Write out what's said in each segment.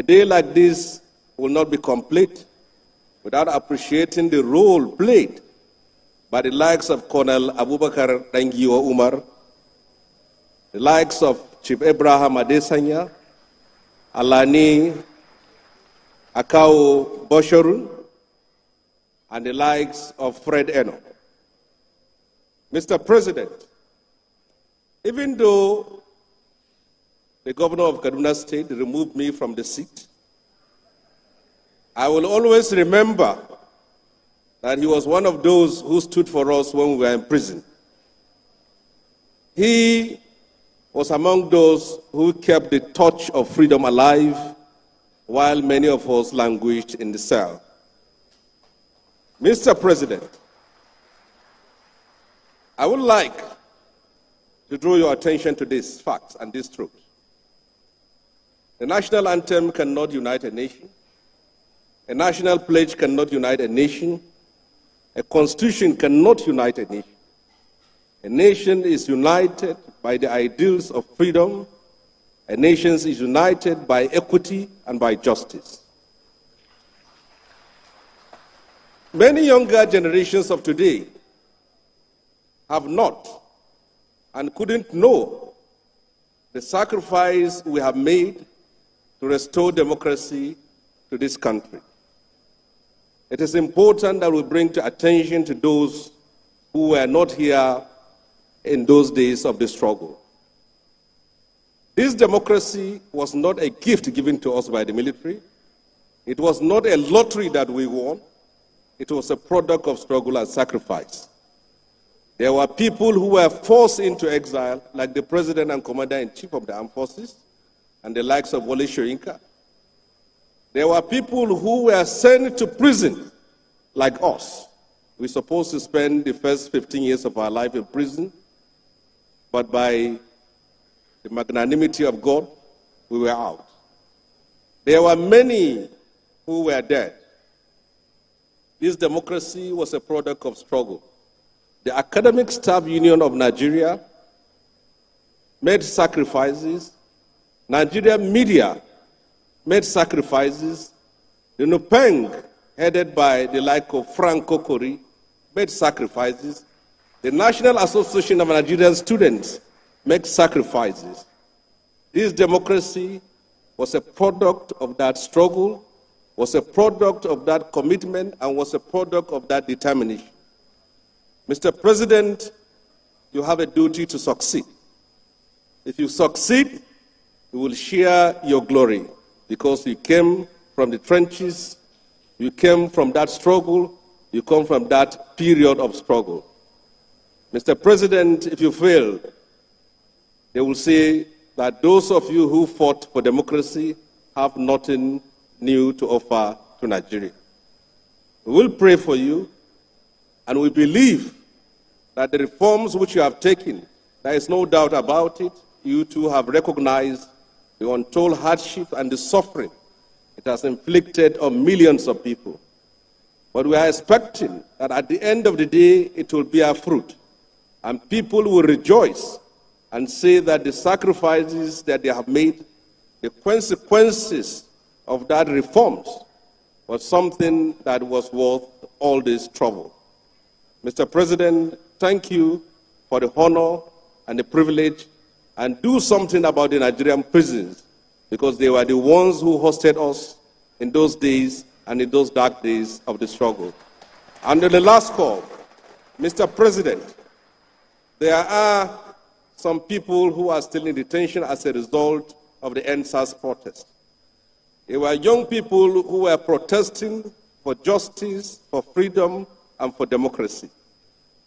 A day like this will not be complete without appreciating the role played by the likes of Colonel Abubakar Dangiwa Umar, the likes of Chief Abraham Adesanya, Alani Akao Boshorun, and the likes of Fred Eno. Mr. President, even though the governor of Kaduna State removed me from the seat, I will always remember that he was one of those who stood for us when we were in prison. He was among those who kept the torch of freedom alive while many of us languished in the cell. Mr. President, I would like to draw your attention to these facts and these truths. The national anthem cannot unite a nation. A national pledge cannot unite a nation. A constitution cannot unite a nation. A nation is united by the ideals of freedom. A nation is united by equity and by justice. Many younger generations of today have not and couldn't know the sacrifice we have made to restore democracy to this country. It is important that we bring to attention to those who were not here in those days of the struggle. This democracy was not a gift given to us by the military. It was not a lottery that we won. It was a product of struggle and sacrifice. There were people who were forced into exile, like the President and Commander-in-Chief of the Armed Forces, and the likes of Wole Soyinka. There were people who were sent to prison, like us. We're supposed to spend the first 15 years of our life in prison, but by the magnanimity of God, we were out. There were many who were dead. This democracy was a product of struggle. The Academic Staff Union of Nigeria made sacrifices. Nigerian media made sacrifices. The NUPENG, headed by the like of Frank Kokori, made sacrifices. The National Association of Nigerian Students made sacrifices. This democracy was a product of that struggle, was a product of that commitment, and was a product of that determination. Mr. President, you have a duty to succeed. If you succeed, you will share your glory because you came from the trenches, you came from that struggle, you come from that period of struggle. Mr. President, if you fail, they will say that those of you who fought for democracy have nothing new to offer to Nigeria. We will pray for you, and we believe that the reforms which you have taken, there is no doubt about it, you too have recognized the untold hardship and the suffering it has inflicted on millions of people. But we are expecting that at the end of the day, it will bear fruit, and people will rejoice and say that the sacrifices that they have made, the consequences of that reforms, was something that was worth all this trouble. Mr. President, thank you for the honor and the privilege, and do something about the Nigerian prisons, because they were the ones who hosted us in those days and in those dark days of the struggle. And on the last call, Mr. President, there are some people who are still in detention as a result of the NSAS protest. They were young people who were protesting for justice, for freedom, and for democracy.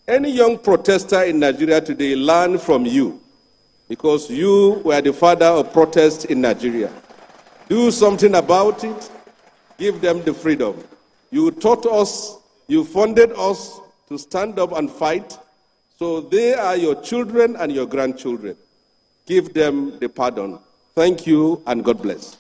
Any young protester in Nigeria today learned from you, because you were the father of protest in Nigeria. Do something about it. Give them the freedom. You taught us, you funded us to stand up and fight, so they are your children and your grandchildren. Give them the pardon. Thank you, and God bless.